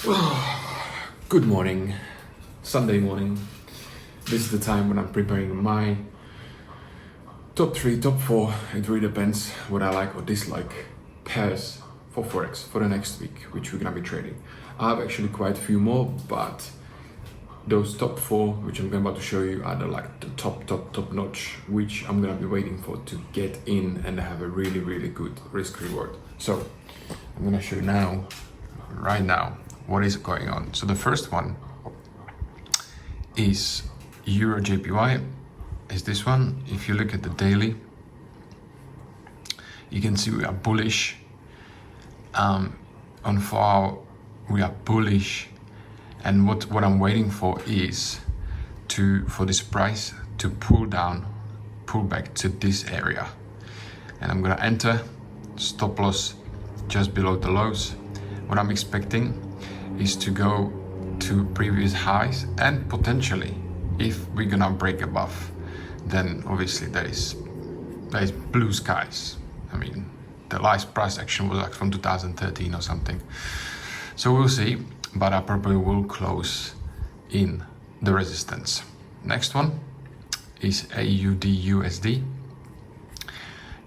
Good morning, Sunday morning. This is the time when I'm preparing my top 3, top 4, it really depends what I like or dislike, pairs for Forex for the next week, which we're gonna be trading. I have actually quite a few more, but those top 4, which I'm about to show you, are the top notch, which I'm gonna be waiting for to get in and have a really good risk reward. So I'm gonna show you right now, what is going on. So the first one is Euro JPY, is this one. If you look at the daily, you can see we are bullish. On 4 hour, we are bullish. And what I'm waiting for is for this price to pull back to this area. And I'm gonna enter, stop loss just below the lows. What I'm expecting is to go to previous highs, and potentially, if we're gonna break above, then obviously there is blue skies. I mean, the last price action was like from 2013 or something. So we'll see, but I probably will close in the resistance. Next one is AUD USD.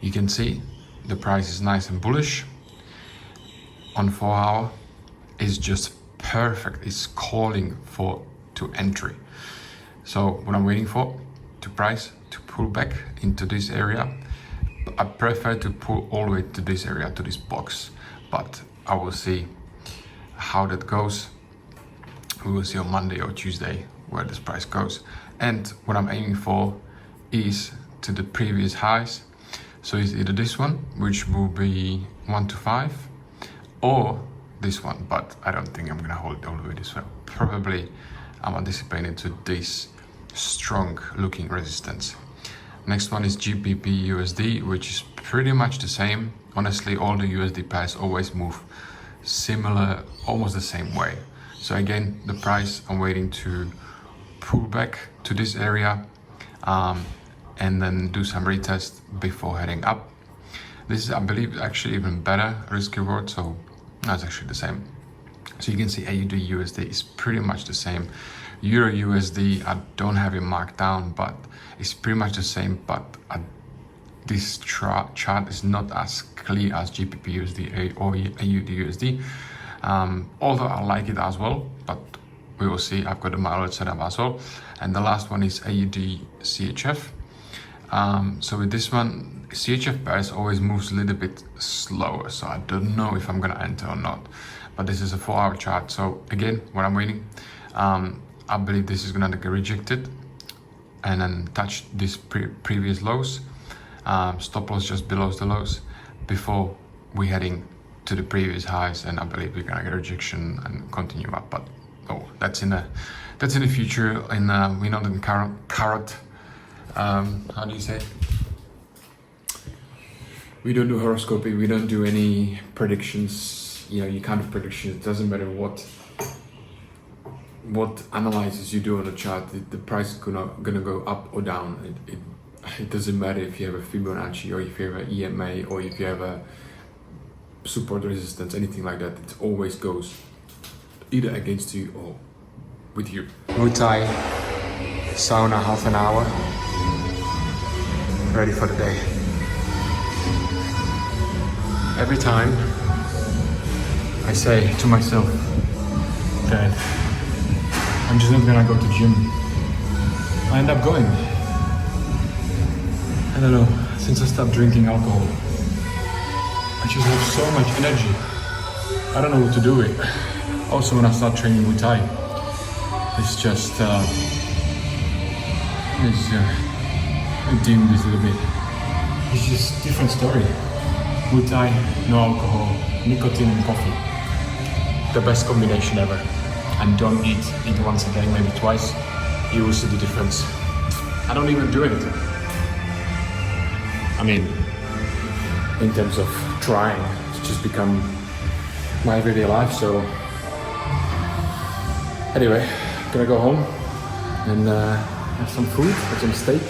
You can see the price is nice and bullish. On 4 hour is just perfect. It's calling to entry. So what I'm waiting for, to price to pull back into this area. I prefer to pull all the way to this area, to this box, but I will see how that goes. We will see on Monday or Tuesday where this price goes. And what I'm aiming for is to the previous highs. So it's either this one, which will be 125, or this one, but I don't think I'm gonna hold it all the way this way. Probably I'm anticipating to this strong looking resistance. Next one is GBP USD, which is pretty much the same. Honestly, all the USD pairs always move similar, almost the same way. So again, the price, I'm waiting to pull back to this area and then do some retest before heading up. This is, I believe, actually even better risk reward, so that's actually the same. So you can see AUD USD is pretty much the same. Euro USD, I don't have it marked down, but it's pretty much the same, but this chart is not as clear as GBP USD or AUD USD. Although I like it as well, but we will see. I've got the mileage set up as well. And the last one is AUD CHF. So with this one, CHF pairs always moves a little bit slower, so I don't know if I'm gonna enter or not. But this is a 4 hour chart, so again, what I'm waiting, I believe this is gonna get rejected and then touch these previous lows, stop loss just below the lows before we're heading to the previous highs, and I believe we're gonna get rejection and continue up. But that's in the future. In we're not in current. How do you say? We don't do horoscopy. We don't do any predictions. You know, you can't do predictions. It doesn't matter what analysis you do on the chart. The price is gonna go up or down. It doesn't matter if you have a Fibonacci or if you have an EMA or if you have a support resistance, anything like that. It always goes either against you or with you. Muay Thai, sauna, half an hour. Ready for the day. Every time I say to myself that I'm just not gonna go to gym, I end up going. I don't know, since I stopped drinking alcohol, I just have so much energy. I don't know what to do with it. Also, when I start training Muay Thai, it's just dim this little bit. It's just different story. Muay Thai, no alcohol, nicotine and coffee. The best combination ever. And don't eat once a day, maybe twice. You will see the difference. I don't even do anything. I mean, in terms of trying, it's just become my everyday life. So anyway, gonna go home and have some food, have some steak.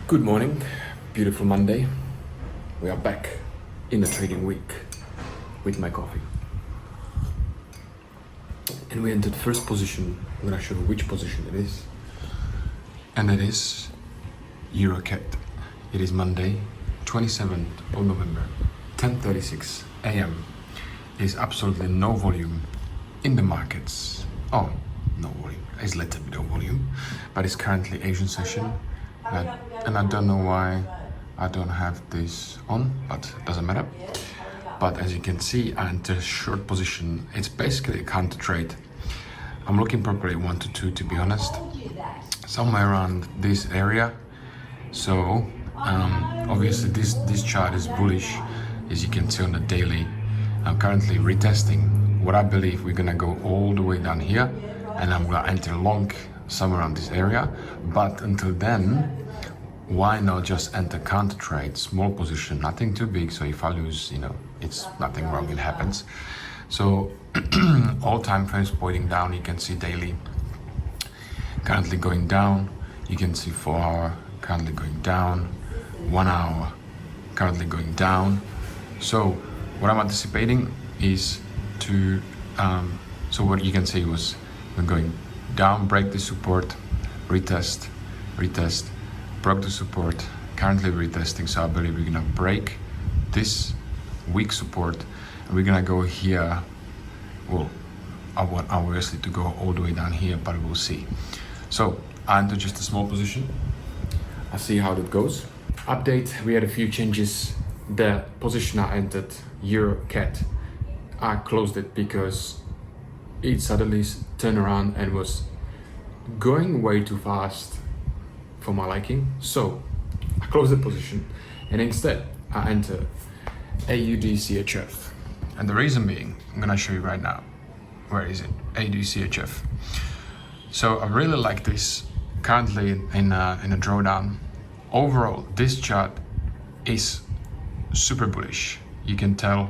Good morning, beautiful Monday. We are back in the trading week with my coffee. And we entered first position. I'm gonna show you which position it is. And it is EuroCAD. It is Monday, 27th of November, 10:36 a.m. There is absolutely no volume in the markets. Oh, no volume. It's little bit of volume, but it's currently Asian session. And I don't know why I don't have this on, but it doesn't matter. But as you can see, I enter short position. It's basically a counter trade. I'm looking probably 1 to 2 to be honest, somewhere around this area. So obviously this chart is bullish, as you can see on the daily. I'm currently retesting what I believe we're gonna go all the way down here, and I'm gonna enter long somewhere around this area. But until then, why not just enter counter trade, small position, nothing too big, so if I lose, it's nothing wrong, it happens. So all time frames pointing down. You can see daily currently going down, you can see 4 hour currently going down, 1 hour currently going down. So what I'm anticipating is to so what you can see was we're going down, break the support, retest, broke the support, currently retesting. So I believe we're gonna break this weak support and we're gonna go here. Well, I want obviously to go all the way down here, but we'll see. So I enter just a small position. I'll see how that goes. Update, we had a few changes. The position I entered, EuroCAD, I closed it because it suddenly turned around and was going way too fast for my liking. So I closed the position and instead I enter AUD-CHF. And the reason being, I'm gonna show you right now. Where is it? AUD-CHF. So I really like this currently in a drawdown. Overall, this chart is super bullish. You can tell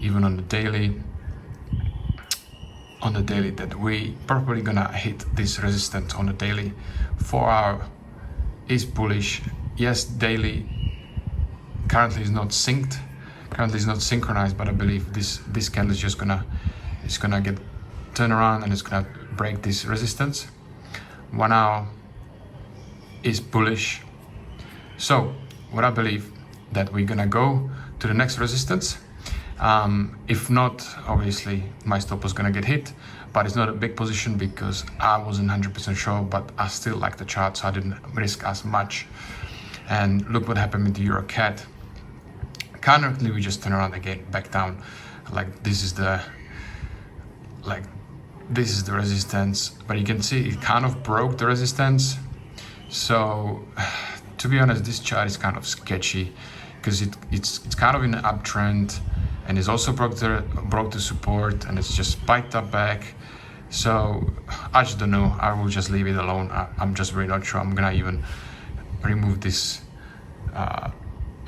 even on the daily that we probably gonna hit this resistance on the daily. 4 hour is bullish. Yes, daily currently is not synced, currently is not synchronized, but I believe this candle is just gonna get turn around and it's gonna break this resistance. 1 hour is bullish. So what I believe that we're gonna go to the next resistance. If not, obviously my stop was gonna get hit, but it's not a big position because I wasn't 100% sure, but I still like the chart, so I didn't risk as much. And look what happened with the EuroCAD. Currently we just turn around again, back down. This is the resistance, but you can see it kind of broke the resistance. So to be honest, this chart is kind of sketchy because it's kind of in an uptrend, and it's also broke the support, and it's just spiked up back. So I just don't know. I will just leave it alone. I'm just really not sure. I'm gonna even remove this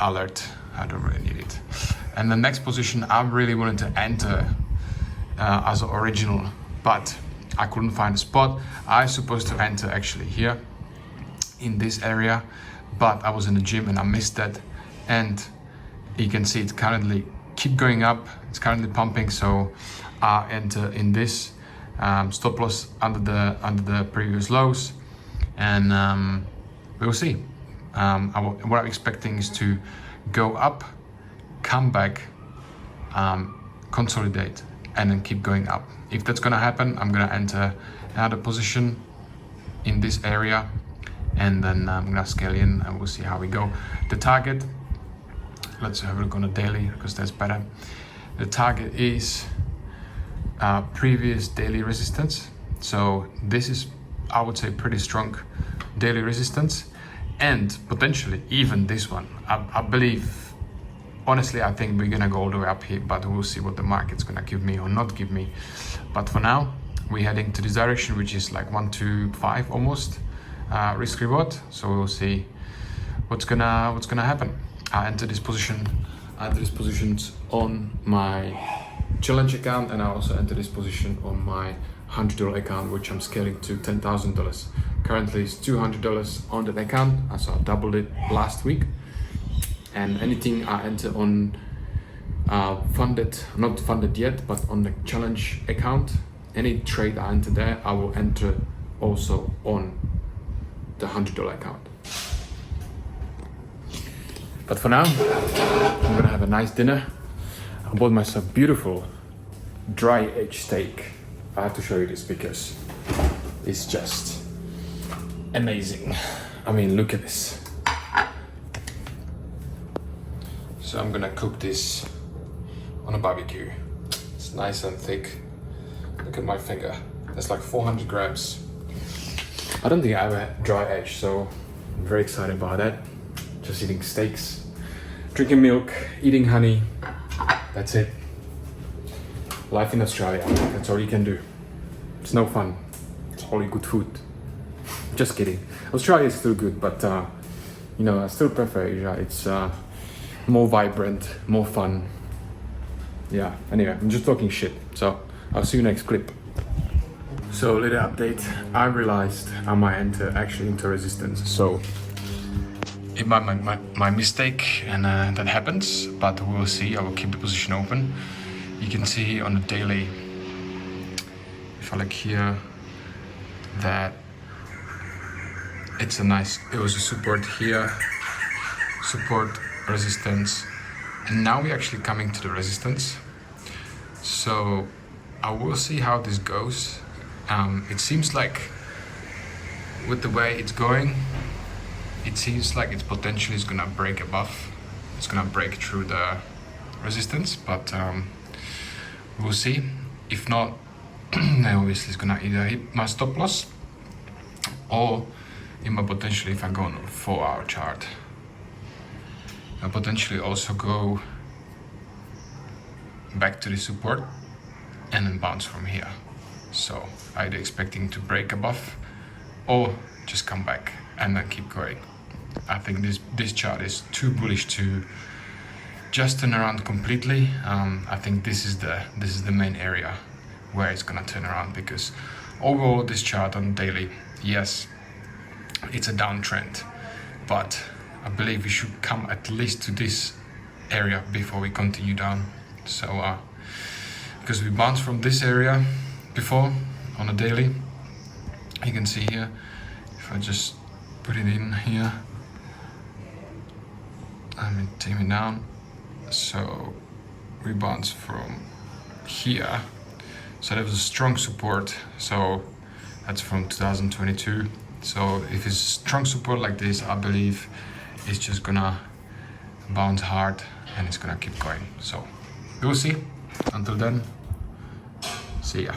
alert. I don't really need it. And the next position I really wanted to enter as original, but I couldn't find a spot. I was supposed to enter actually here in this area, but I was in the gym and I missed that. And you can see it currently keep going up. It's currently pumping, so I enter in this stop loss under the previous lows, and we'll see. What I'm expecting is to go up, come back, consolidate, and then keep going up. If that's gonna happen, I'm gonna enter another position in this area, and then I'm gonna scale in and we'll see how we go. The target, let's have a look on the daily because that's better. The target is previous daily resistance. So this is, I would say, pretty strong daily resistance, and potentially even this one. I believe, honestly, I think we're gonna go all the way up here, but we'll see what the market's gonna give me or not give me. But for now, we're heading to this direction, which is like 1 to 5 almost risk reward. So we'll see what's gonna happen. I enter this position. I enter these positions on my challenge account, and I also enter this position on my $100 account, which I'm scaling to $10,000. Currently it's $200 on that account, so I doubled it last week. And anything I enter on funded, not funded yet, but on the challenge account, any trade I enter there, I will enter also on the $100 account. But for now, I'm gonna have a nice dinner. I bought myself beautiful dry aged steak. I have to show you this because it's just amazing. I mean, look at this. So I'm gonna cook this on a barbecue. It's nice and thick. Look at my finger. That's like 400 grams. I don't think I ever had dry aged, so I'm very excited about that. Just eating steaks, drinking milk, eating honey. That's it. Life in Australia, that's all you can do. It's no fun. It's only good food. Just kidding. Australia is still good, but you know, I still prefer Asia. It's more vibrant, more fun. Yeah, anyway, I'm just talking shit. So I'll see you next clip. So little update. I realized I might enter actually into resistance. So it might my mistake, and that happens, but we'll see. I will keep the position open. You can see on the daily, if I look here, that it was a support here, support, resistance, and now we're actually coming to the resistance. So I will see how this goes. It seems like with the way it's going, it seems like it's potentially is gonna break above. It's gonna break through the resistance, but we'll see. If not, then obviously it's gonna either hit my stop loss, or it might potentially, if I go on a 4-hour chart, I potentially also go back to the support and then bounce from here. So either expecting to break above or just come back and then keep going. I think this chart is too bullish to just turn around completely. I think this is the main area where it's gonna turn around, because overall this chart on daily, yes, it's a downtrend, but I believe we should come at least to this area before we continue down. So because we bounced from this area before on a daily, you can see here, if I just put it in here, I'm taking it down. So we bounced from here, so there was a strong support. So that's from 2022. So if it's strong support like this, I believe it's just gonna bounce hard and it's gonna keep going. So we'll see. Until then, see ya.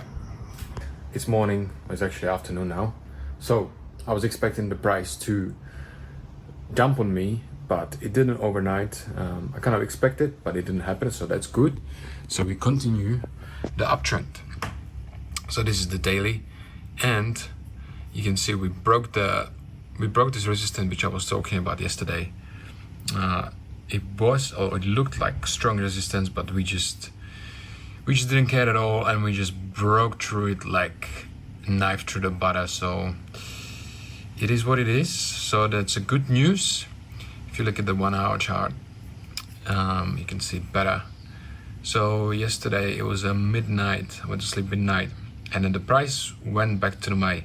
It's morning, it's actually afternoon now. So I was expecting the price to jump on me, but it didn't overnight. I kind of expected, but it didn't happen, so that's good. So we continue the uptrend. So this is the daily, and you can see we broke this resistance which I was talking about yesterday. It looked like strong resistance, but we just didn't care at all, and we just broke through it like a knife through the butter. So it is what it is. So that's a good news. If you look at the 1-hour chart, you can see it better. So yesterday it was a midnight. I went to sleep midnight, and then the price went back to my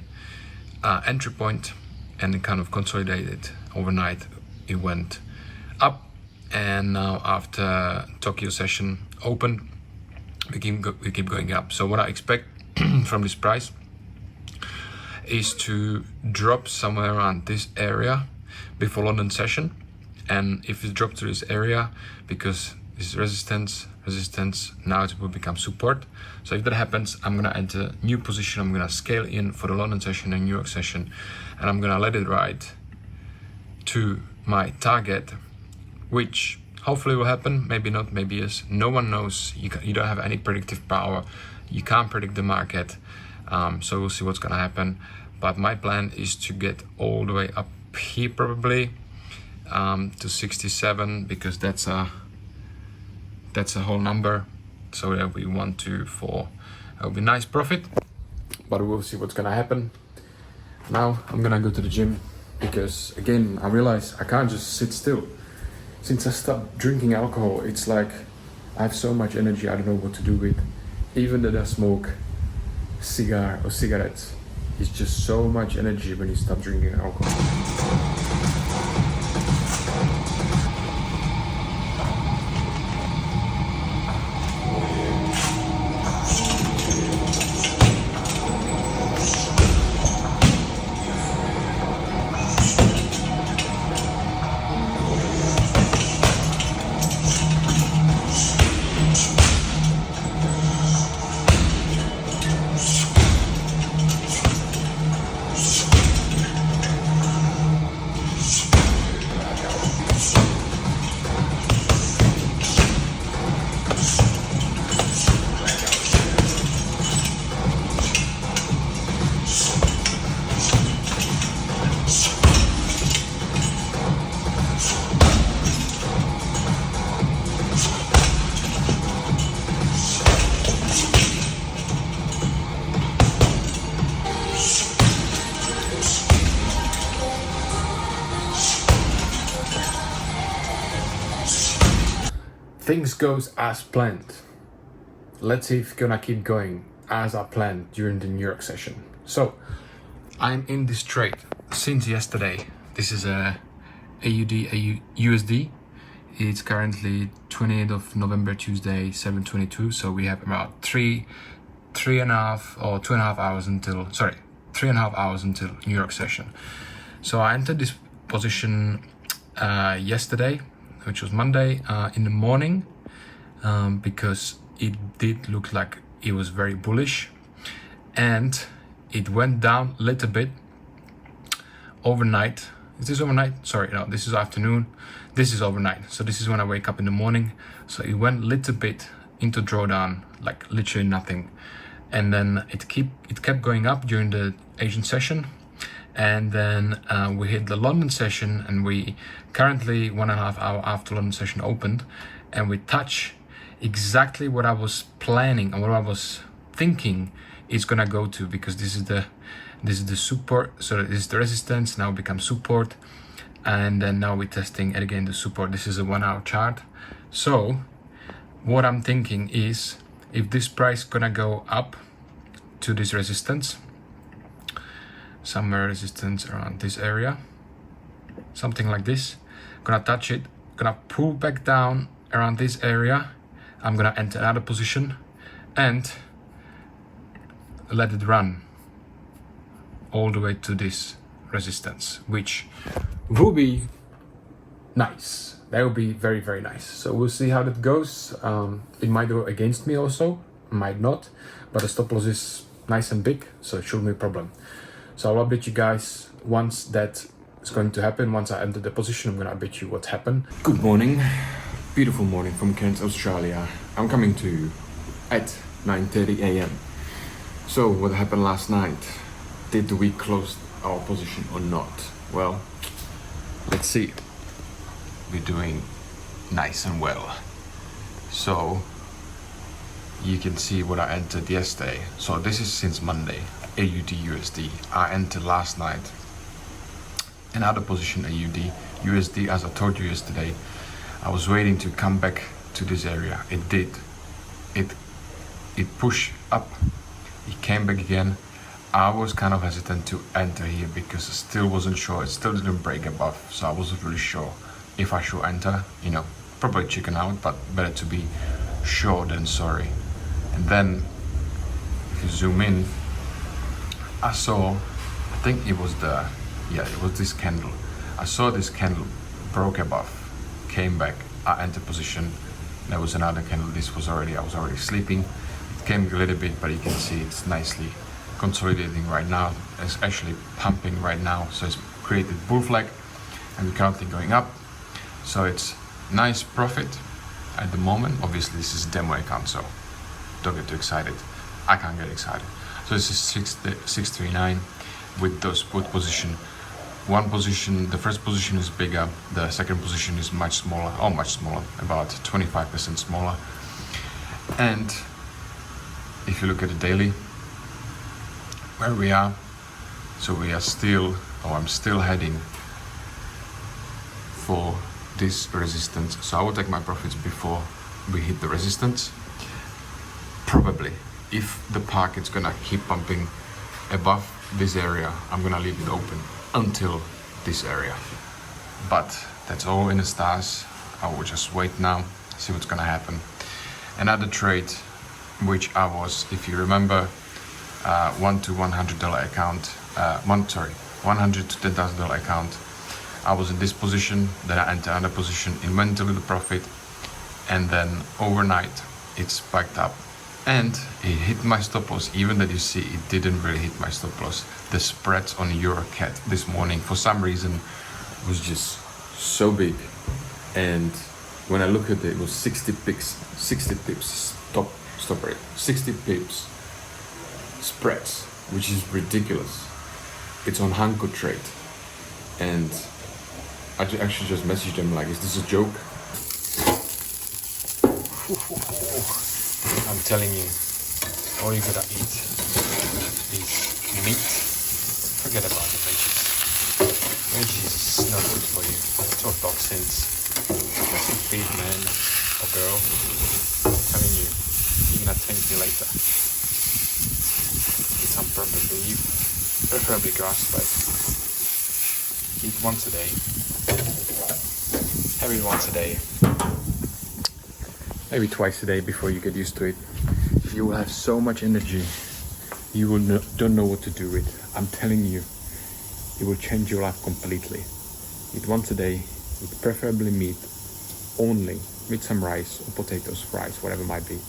entry point, and it kind of consolidated overnight. It went up, and now after Tokyo session opened, we keep going up. So what I expect from this price is to drop somewhere around this area before London session. And if it drops to this area, because this is resistance, now it will become support. So if that happens, I'm gonna enter new position. I'm gonna scale in for the London session and New York session, and I'm gonna let it ride to my target, which hopefully will happen, maybe not, maybe yes. No one knows. You don't have any predictive power. You can't predict the market. So we'll see what's gonna happen. But my plan is to get all the way up here, probably to 67, because that's a whole number. So that we 1, 2, 4. That will be nice profit. but we'll see what's gonna happen. Now I'm gonna go to the gym because again I realize I can't just sit still. Since I stopped drinking alcohol, it's like I have so much energy I don't know what to do with. Even that I smoke cigar or cigarettes, it's just so much energy when you stop drinking alcohol. Things goes as planned. Let's see if gonna keep going as I planned during the New York session. So I'm in this trade since yesterday. This is a USD. It's currently 28th of November, Tuesday, 7:22. So we have about three and a half or 2.5 hours until 3.5 hours until New York session. So I entered this position yesterday, which was Monday, in the morning, because it did look like it was very bullish, and it went down a little bit overnight. Is this overnight? Sorry, no, this is afternoon. This is overnight. So this is when I wake up in the morning. So it went a little bit into drawdown, like literally nothing. And then it kept going up during the Asian session. And then we hit the London session, and we currently 1.5 hours after London session opened, and we touch exactly what I was planning and what I was thinking it's gonna go to, because this is the support. So this is the resistance, now becomes support, and then now we're testing it again, the support. This is a 1 hour chart. So what I'm thinking is, if this price gonna go up to this resistance, somewhere resistance around this area, something like this, gonna touch it, gonna pull back down around this area, I'm gonna enter another position and let it run all the way to this resistance, which will be nice. That will be very, very nice. So we'll see how that goes. It might go against me also, might not, but the stop loss is nice and big, so it shouldn't be a problem. So I'll update you guys once that is going to happen. Once I enter the position, I'm gonna update you what happened. Good morning, beautiful morning from Cairns, Australia. I'm coming to you at 9:30 a.m. So what happened last night? Did we close our position or not? Well, let's see. We're doing nice and well. So you can see what I entered yesterday. So this is since Monday. AUD USD. I entered last night another position AUD USD. As I told you yesterday, I was waiting to come back to this area. It did. It pushed up. It came back again. I was kind of hesitant to enter here because I still wasn't sure. It still didn't break above, so I wasn't really sure if I should enter. You know, probably chicken out, but better to be sure than sorry. And then if you zoom in, I saw, I think it was it was this candle. I saw this candle broke above, came back, I entered position. There was another candle. I was already sleeping. It came a little bit, but you can see it's nicely consolidating right now. It's actually pumping right now. So it's created bull flag, and we're currently going up. So it's nice profit at the moment. Obviously this is a demo account, so don't get too excited. I can't get excited. So this is 639 with those put position. One position, the first position is bigger, the second position is much smaller, about 25% smaller. And if you look at the daily, where we are. So we are still, or I'm still heading for this resistance. So I will take my profits before we hit the resistance. Probably, if the market's gonna keep pumping above this area, I'm gonna leave it open until this area. But that's all in the stars. I will just wait now, see what's gonna happen. Another trade, which I was, if you remember, $1 to $100 account, $100 to $10,000 account. I was in this position, then I entered another position, it went a little profit, and then overnight it spiked up and it hit my stop loss. Even that you see it didn't really hit my stop loss. The spreads on EuroCAD this morning for some reason was just so big, and when I look at it, it was 60 pips stop rate, 60 pips spreads, which is ridiculous. It's on Hanko Trade, and I actually just messaged them like, is this a joke? I'm telling you, all you gotta eat is meat. Forget about the veggies. Veggies is not good for you. It's all toxins. Doesn't feed man or girl. I'm telling you, you're gonna thank me later. Eat some proper beef, preferably grass-fed. Eat once a day. Have it once a day. Maybe twice a day before you get used to it. You will have so much energy, you will don't know what to do with. I'm telling you, it will change your life completely. Eat once a day, with preferably meat only, with some rice or potatoes, fries, whatever it might be.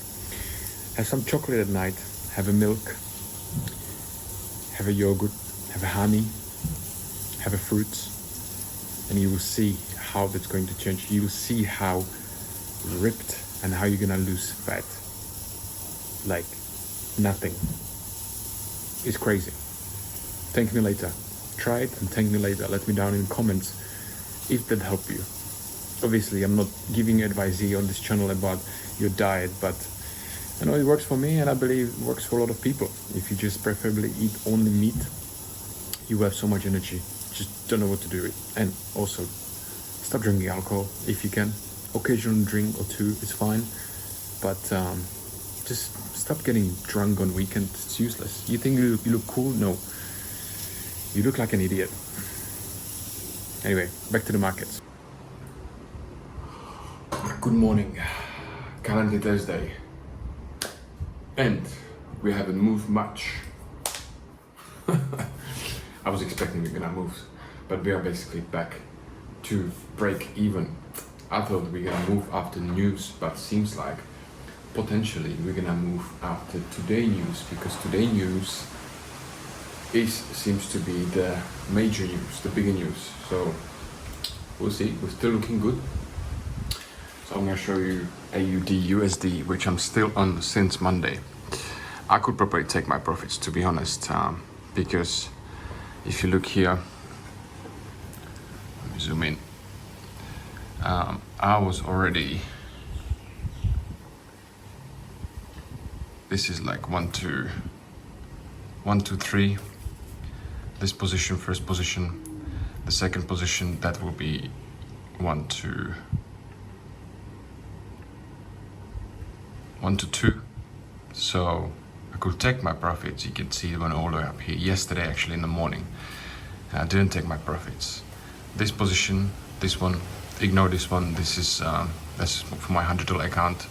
Have some chocolate at night, have a milk, have a yogurt, have a honey, have a fruits, and you will see how that's going to change. You will see how ripped and how you're gonna lose fat like nothing. It's crazy. Thank me later. Try it and thank me later. Let me down in the comments if that helped you. Obviously, I'm not giving you advice here on this channel about your diet, but I know it works for me, and I believe it works for a lot of people. If you just preferably eat only meat, you have so much energy. Just don't know what to do with it. And also, stop drinking alcohol if you can. Occasional drink or two is fine, but just stop getting drunk on weekends. It's useless. You think you look cool? No, you look like an idiot. Anyway, back to the markets. Good morning. Currently Thursday, and we haven't moved much. I was expecting we're gonna move, but we are basically back to break even. I thought we're gonna move after news, but seems like potentially we're gonna move after today news, because today news seems to be the major news, the bigger news. So we'll see. We're still looking good. So I'm gonna show you AUD USD, which I'm still on since Monday. I could probably take my profits, to be honest, because if you look here, let me zoom in. I was already, this is like 1, 2, 3, this position, first position, the second position, that will be 1, 2, 1 to 2. So I could take my profits. You can see it went all the way up here yesterday, actually in the morning, and I didn't take my profits. This position, this one, ignore this one. This is that's for my $100 account.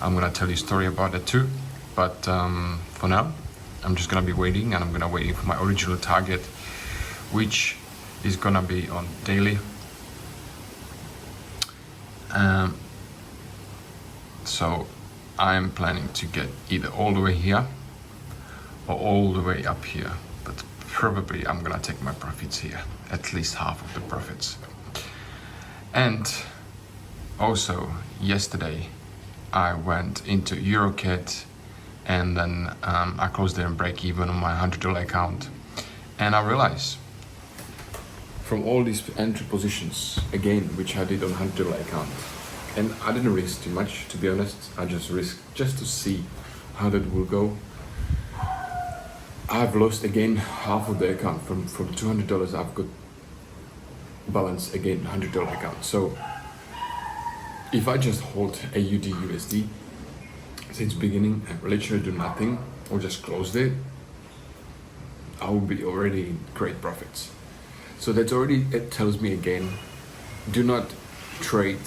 I'm gonna tell you a story about that too, but for now I'm just gonna be waiting, and I'm gonna waiting for my original target, which is gonna be on daily. So I'm planning to get either all the way here or all the way up here, but probably I'm gonna take my profits here, at least half of the profits. And also yesterday I went into EuroCAD, and then I closed there and break even on my $100 account, and I realized from all these entry positions again, which I did on $100 account, and I didn't risk too much, to be honest. I just risked just to see how that will go. I've lost again half of the account from $200. I've got balance again $100 account. So if I just hold AUD USD since beginning and literally do nothing or just closed it, I will be already in great profits. So that's already, it tells me again, do not trade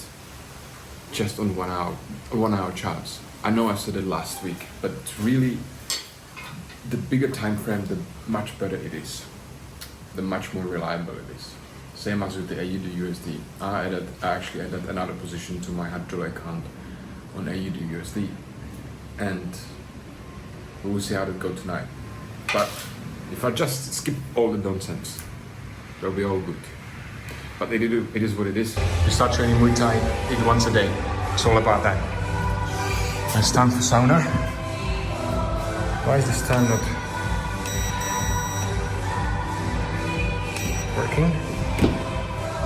just on 1 hour charts. I know I said it last week, but really the bigger time frame, the much better it is, the much more reliable it is. Same as with the AUD USD. I actually added another position to my $100 account on AUD USD, and we'll see how it goes tonight. But if I just skip all the nonsense, they'll be all good. But it is what it is. You start training Muay Thai, eat once a day. It's all about that. It's time for sauna. Why is this time not working?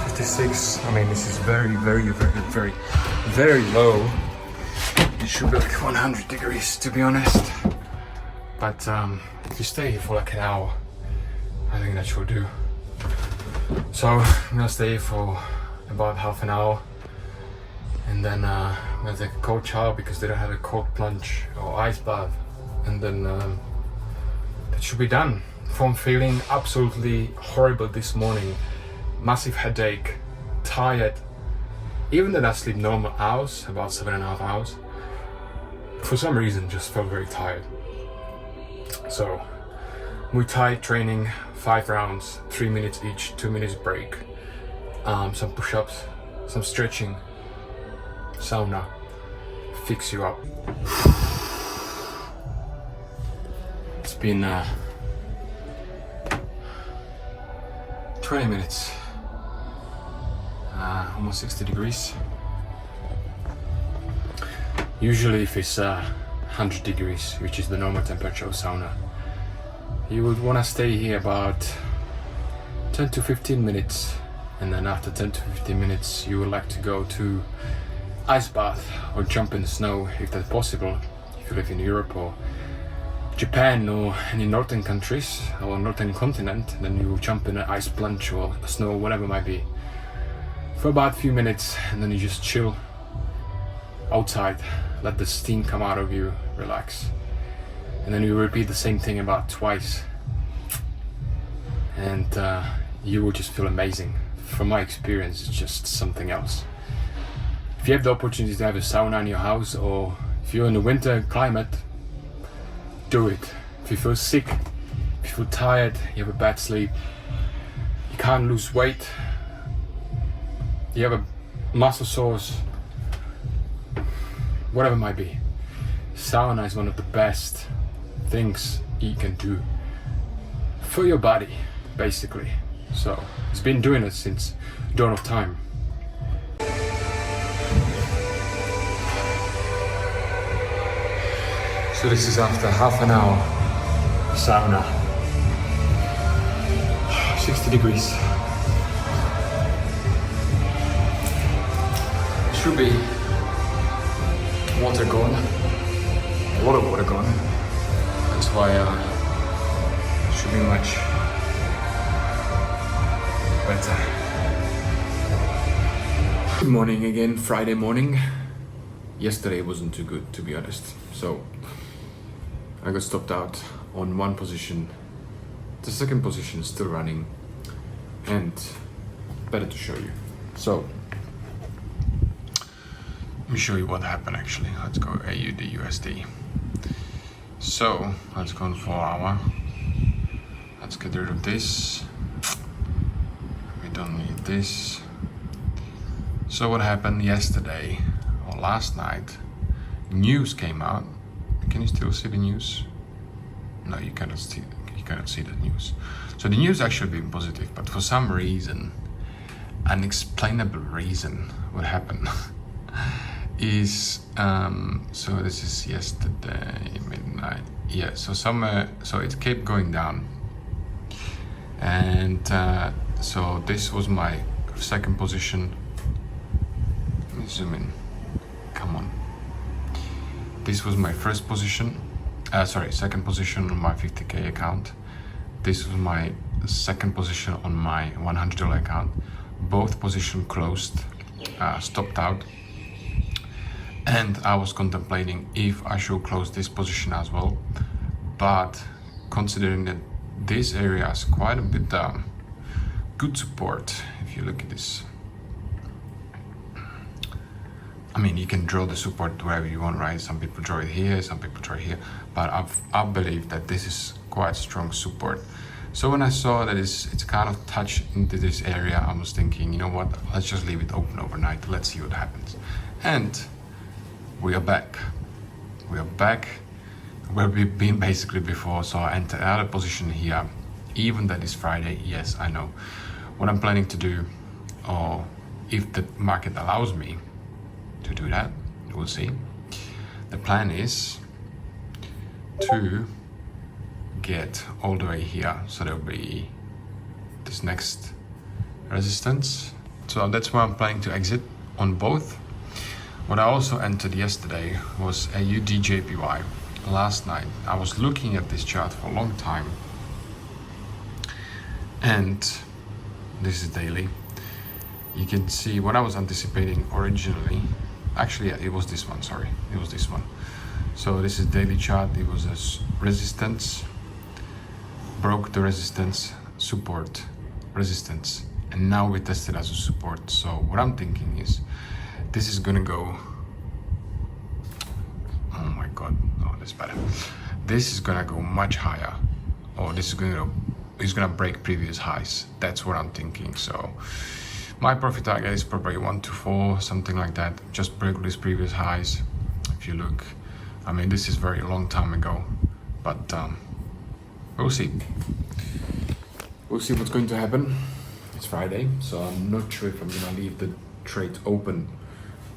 56. I mean, this is very, very, very, very, very low. It should be like 100 degrees, to be honest. But if you stay here for like an hour, I think that should do. So I'm gonna stay here for about half an hour, and then I'm gonna take a cold shower because they don't have a cold plunge or ice bath, and then that should be done. From feeling absolutely horrible this morning, massive headache, tired, even though I sleep normal hours, about 7.5 hours, for some reason just felt very tired. So Muay Thai training, 5 rounds, 3 minutes each, 2 minutes break, some push-ups, some stretching, sauna, fix you up. It's been 20 minutes, almost 60 degrees. Usually if it's 100 degrees, which is the normal temperature of sauna, you would want to stay here about 10 to 15 minutes, and then after 10 to 15 minutes you would like to go to ice bath or jump in the snow if that's possible, if you live in Europe or Japan or any northern countries or northern continent. Then you jump in an ice plunge or snow, whatever it might be, for about a few minutes, and then you just chill outside, let the steam come out of you, relax. And then you repeat the same thing about twice, and you will just feel amazing. From my experience, it's just something else. If you have the opportunity to have a sauna in your house, or if you're in the winter climate, do it. If you feel sick, if you feel tired, you have a bad sleep, you can't lose weight, you have a muscle sores, whatever it might be, sauna is one of the best things you can do for your body, basically. So it's been doing it since dawn of time. So this is after half an hour sauna, 60 degrees. Should be water gone, a lot of water gone. That's why it should be much better. Good morning again, Friday morning. Yesterday wasn't too good, to be honest. So I got stopped out on one position. The second position is still running, and better to show you. So let me show you what happened actually. Let's go AUD USD. So let's go on 4 hour. Let's get rid of this. We don't need this. So what happened yesterday or last night? News came out. Can you still see the news? No, you cannot see the news. So the news actually been positive, but for some reason, unexplainable reason, what happened is so this is yesterday midnight. Yeah, so it kept going down, and so this was my second position. Let me zoom in. Come on. This was my first position, second position on my 50k account. This was my second position on my $100 account. Both positions closed, stopped out, and I was contemplating if I should close this position as well. But considering that this area has quite a bit good support, if you look at this, I mean, you can draw the support wherever you want, right? Some people draw it here, some people draw it here, but I believe that this is quite strong support. So when I saw that it's kind of touched into this area, I was thinking, you know what, let's just leave it open overnight. Let's see what happens. And we are back. We are back where we've been basically before. So I entered out of position here, even that is Friday. Yes, I know. What I'm planning to do, or if the market allows me to do that, we'll see. The plan is to get all the way here, so there'll be this next resistance. So that's where I'm planning to exit on both. What I also entered yesterday was a UDJPY. Last night I was looking at this chart for a long time, and this is daily. You can see what I was anticipating originally. Actually, it was this one, sorry, it was this one. So this is daily chart. It was a resistance, broke the resistance, support, resistance, and now we tested as a support. So what I'm thinking is this is gonna go, oh my god, oh, that's better. This is gonna go much higher, or this is gonna break previous highs. That's what I'm thinking. So my profit target is probably 124, something like that. Just break these previous highs. If you look, I mean, this is very long time ago, but we'll see. We'll see what's going to happen. It's Friday, so I'm not sure if I'm gonna leave the trade open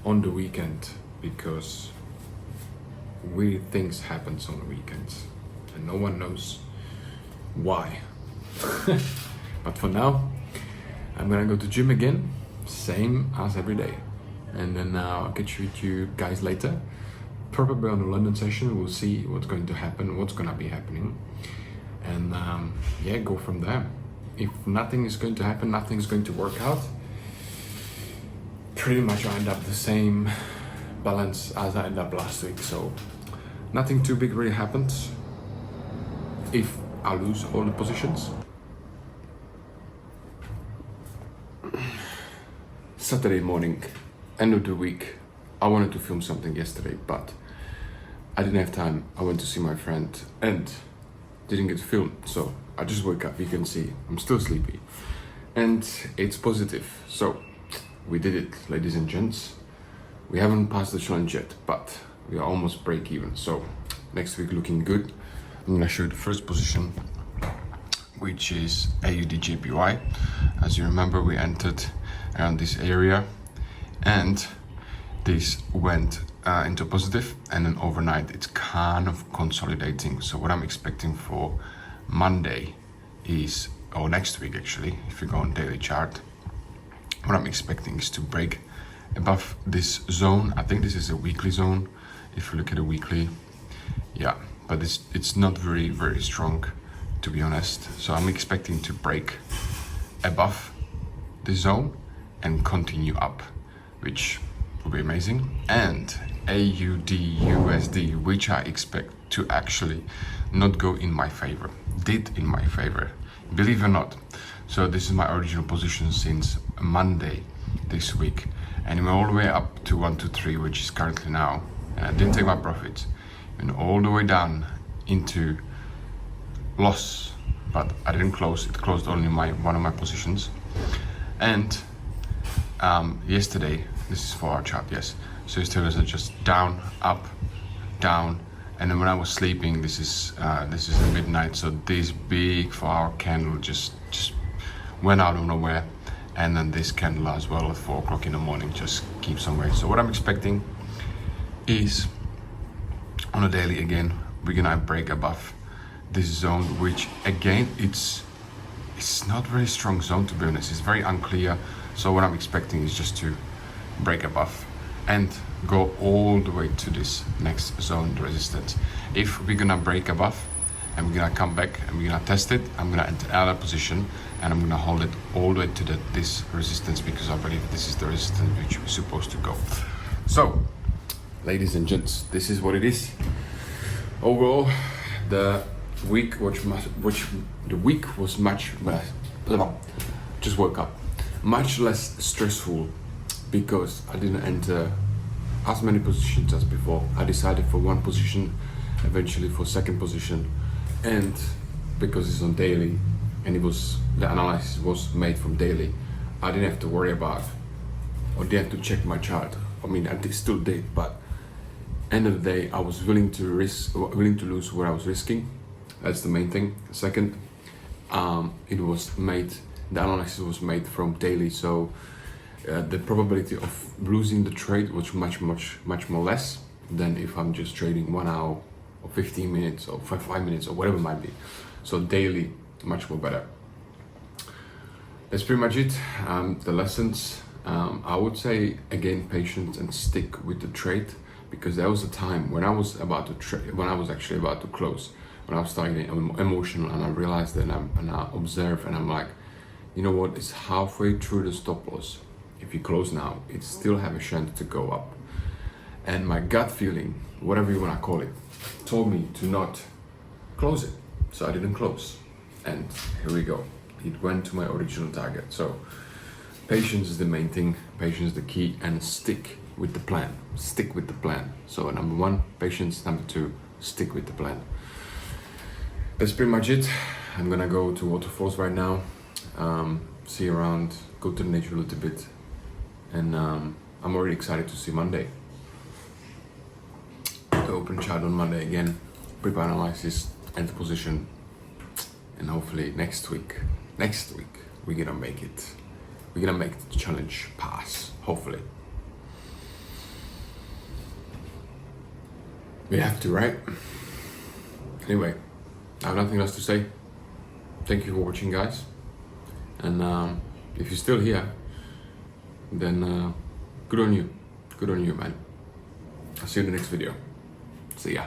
on the weekend, because weird things happens on the weekends and no one knows why. But for now, I'm gonna go to gym again, same as every day, and then I'll catch you guys later, probably on the London session. We'll see what's going to happen, what's gonna be happening, and yeah, go from there. If nothing is going to happen, nothing's going to work out, pretty much I end up the same balance as I ended up last week. So nothing too big really happens if I lose all the positions. Saturday morning, end of the week. I wanted to film something yesterday, but I didn't have time. I went to see my friend and didn't get to film. So I just woke up. You can see I'm still sleepy, and it's positive. So we did it, ladies and gents. We haven't passed the challenge yet, but we are almost break even. So next week looking good. I'm gonna show you the first position, which is AUDJPY. As you remember, we entered around this area, and this went into positive, and then overnight it's kind of consolidating. So what I'm expecting for Monday is, or next week actually, if you go on daily chart, what I'm expecting is to break above this zone. I think this is a weekly zone if you look at a weekly, yeah, but it's not very strong, to be honest. So I'm expecting to break above the zone and continue up, which will be amazing. And AUD/USD, which I expect to actually not go in my favor, did in my favor, believe it or not. So this is my original position since Monday this week, and we're all the way up to 123, which is currently now, and I didn't take my profits, and all the way down into loss, but I didn't close. It closed only one of my positions. And yesterday, this is for our chart, yes. So yesterday was just down, up, down, and then when I was sleeping, this is at midnight. So this big 4 hour candle just went out of nowhere, and then this candle as well at 4 o'clock in the morning just keeps on way. So what I'm expecting is on a daily again, we're gonna break above this zone, which again it's not very strong zone, to be honest. It's very unclear. So what I'm expecting is just to break above and go all the way to this next zone resistance. If we're gonna break above and we're gonna come back and we're gonna test it, I'm gonna enter another position and I'm gonna hold it all the way to this resistance, because I believe this is the resistance which we're supposed to go. So, ladies and gents, this is what it is. Overall, the week was much less. Just woke up, much less stressful, because I didn't enter as many positions as before. I decided for one position, eventually for second position, and because it's on daily and the analysis was made from daily, I didn't have to worry about or didn't have to check my chart. I mean, I still did, but end of the day, I was willing to lose what I was risking. That's the main thing. Second, the analysis was made from daily, so the probability of losing the trade was much more less than if I'm just trading 1 hour or 15 minutes or 5 minutes or whatever it might be. So daily, much more better. That's pretty much it. The lessons, I would say again, patience and stick with the trade, because there was a time when I was about to trade, when I was actually about to close, when I was starting to get emotional, and I realized that and I observe, and I'm like, you know what, it's halfway through the stop loss. If you close now, it still have a chance to go up. And my gut feeling, whatever you want to call it, told me to not close it. So I didn't close. And here we go. It went to my original target. So patience is the main thing, patience is the key, and stick with the plan. Stick with the plan. So number one, patience. Number two, stick with the plan. That's pretty much it. I'm gonna go to waterfalls right now, see around, go to the nature a little bit, and I'm already excited to see Monday. The open chart on Monday again, prepare analysis, enter position, and hopefully next week we're gonna make it. We're gonna make the challenge pass, hopefully. We have to, right? Anyway, I have nothing else to say. Thank you for watching, guys. And if you're still here, then good on you. Good on you, man. I'll see you in the next video. See ya.